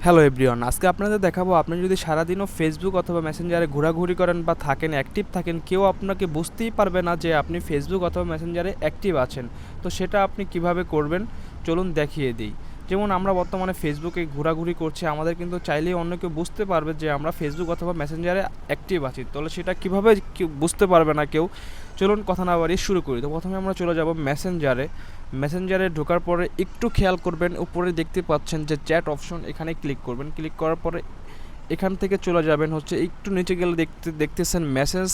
Hello everyone, আজকে আপনাদের দেখাবো আপনি যদি সারাদিনও ফেসবুক অথবা মেসেঞ্জারে ঘোরাঘুরি করেন বা থাকেন অ্যাক্টিভ থাকেন, কেউ আপনাকে বুঝতেই পারবে না যে আপনি ফেসবুক অথবা মেসেঞ্জারে অ্যাক্টিভ আছেন। তো সেটা আপনি কিভাবে করবেন চলুন দেখিয়ে দিই। যেমন আমরা বর্তমানে ফেসবুকে ঘোরাঘুরি করছি, আমাদের কিন্তু চাইলেই অন্য কেউ বুঝতে পারবে যে আমরা ফেসবুক অথবা মেসেঞ্জারে অ্যাক্টিভ আছি। তাহলে সেটা কীভাবে বুঝতে পারবে না কেউ। চলুন কথা না বাড়িয়ে শুরু করি। তো প্রথমে আমরা চলে যাব মেসেঞ্জারে ঢোকার পরে একটু খেয়াল করবেন, উপরে দেখতে পাচ্ছেন যে চ্যাট অপশন, এখানে ক্লিক করবেন। ক্লিক করার পরে এখান থেকে চলে যাবেন হচ্ছে একটু নিচে গেলে দেখতেছেন মেসেজ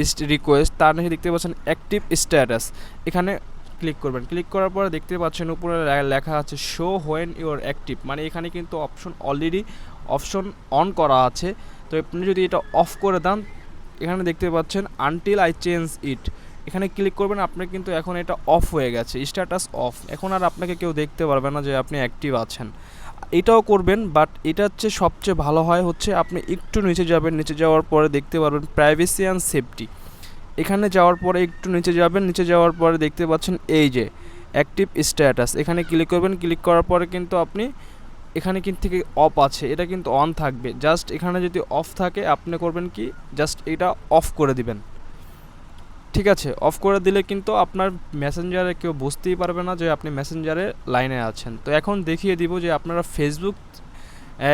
ইস রিকোয়েস্ট, তার নিচে দেখতে পাচ্ছেন অ্যাক্টিভ স্ট্যাটাস, এখানে ক্লিক করবেন। ক্লিক করার পরে দেখতে পাচ্ছেন উপরে লেখা আছে শো হোয়েন ইউর অ্যাক্টিভ, মানে এখানে কিন্তু অপশন অন করা আছে। তো আপনি যদি এটা অফ করে দেন, এখানে দেখতে পাচ্ছেন আনটিল আই চেঞ্জ ইট, এখানে ক্লিক করবেন। আপনার কিন্তু এখন এটা অফ হয়ে গেছে, স্ট্যাটাস অফ, এখন আর আপনাকে কেউ দেখতে পারবে না যে আপনি অ্যাক্টিভ আছেন। এটাও করবেন, বাট এটা হচ্ছে সবচেয়ে ভালো হয় হচ্ছে আপনি একটু নিচে যাবেন, নিচে যাওয়ার পরে দেখতে পারবেন প্রাইভেসি অ্যান্ড সেফটি, এখানে যাওয়ার পরে একটু নিচে যাবেন, নিচে যাওয়ার পরে দেখতে পাচ্ছেন এই যে অ্যাক্টিভ স্ট্যাটাস, এখানে ক্লিক করবেন। ক্লিক করার পরে কিন্তু আপনি এখানে কিন্তু থেকে অফ আছে, এটা কিন্তু অন থাকবে। জাস্ট এখানে যদি অফ থাকে আপনি করবেন কি, জাস্ট এটা অফ করে দিবেন। ঠিক আছে, অফ করে দিলে কিন্তু আপনার মেসেঞ্জারে কেউ বুঝতেই পারবে না যে আপনি মেসেঞ্জারে লাইনে আছেন। তো এখন দেখিয়ে দিব যে আপনারা ফেসবুক,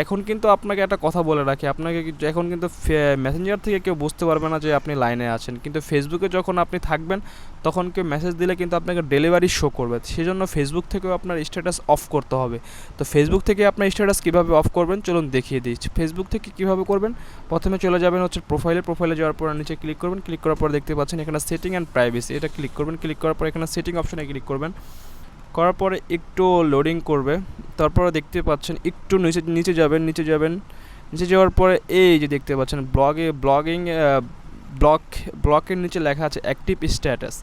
এখন কিন্তু আপনাকে একটা কথা বলে রাখি, আপনাকে এখন কিন্তু মেসেঞ্জার থেকে কেউ বুঝতে পারবে না যে আপনি লাইনে আছেন, কিন্তু ফেসবুকে যখন আপনি থাকবেন তখন কেউ মেসেজ দিলে কিন্তু আপনাকে ডেলিভারি শো করবে। সেজন্য ফেসবুক থেকেও আপনার স্ট্যাটাস অফ করতে হবে। তো ফেসবুক থেকে আপনার স্ট্যাটাস কীভাবে অফ করবেন চলুন দেখিয়ে দিই। ফেসবুক থেকে কীভাবে করবেন, প্রথমে চলে যাবেন হচ্ছে প্রোফাইলে যাওয়ার পর নিচে ক্লিক করবেন। ক্লিক করার পর দেখতে পাচ্ছেন এখানে সেটিং অ্যান্ড প্রাইভেসি, এটা ক্লিক করবেন। ক্লিক করার পর এখানে সেটিং অপশনে ক্লিক করবেন। করার পরে একটু লোডিং করবে, তারপরে দেখতে পাচ্ছেন একটু নিচে যাওয়ার পরে এই যে দেখতে পাচ্ছেন ব্লকের নিচে লেখা আছে অ্যাক্টিভ স্ট্যাটাস,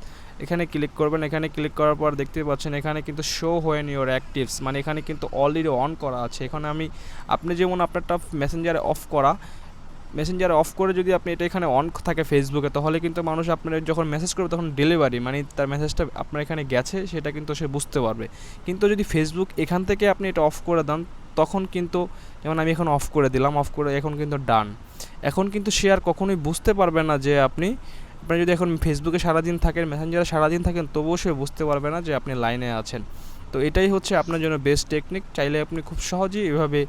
এখানে ক্লিক করবেন। এখানে ক্লিক করার পর দেখতে পাচ্ছেন এখানে কিন্তু শো হোয়েন ইউর অ্যাক্টিভস, মানে এখানে কিন্তু অলরেডি অন করা আছে। এখানে আপনি যেমন আপনারটা মেসেঞ্জারে অফ করে যদি আপনি এটা এখানে অন থাকে ফেসবুকে, তাহলে কিন্তু মানুষ আপনার যখন মেসেজ করবে তখন ডেলিভারি, মানে তার মেসেজটা আপনার এখানে গেছে সেটা কিন্তু সে বুঝতে পারবে। কিন্তু যদি ফেসবুক এখান থেকে আপনি এটা অফ করে দেন, তখন কিন্তু, যেমন আমি এখন অফ করে দিলাম, অফ করে এখন কিন্তু ডান, এখন কিন্তু সে আর কখনোই বুঝতে পারবে না যে আপনি যদি এখন ফেসবুকে সারাদিন থাকেন, মেসেঞ্জারে সারাদিন থাকেন, তবুও সে বুঝতে পারবে না যে আপনি লাইনে আছেন। তো এটাই হচ্ছে আপনার জন্য বেস্ট টেকনিক, চাইলে আপনি খুব সহজেই এভাবে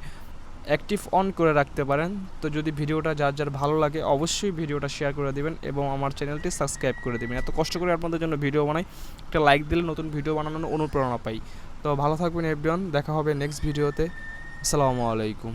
অ্যাক্টিভ অন করে রাখতে পারেন। তো যদি ভিডিওটা যার ভালো লাগে অবশ্যই ভিডিওটা শেয়ার করে দিবেন এবং আমার চ্যানেলটি সাবস্ক্রাইব করে দিবেন। এত কষ্ট করে আপনাদের জন্য ভিডিও বানাই, একটা লাইক দিলে নতুন ভিডিও বানানোর অনুপ্রেরণা পাই। তো ভালো থাকবেন এভরিওয়ান, দেখা হবে নেক্সট ভিডিওতে। আসসালামু আলাইকুম।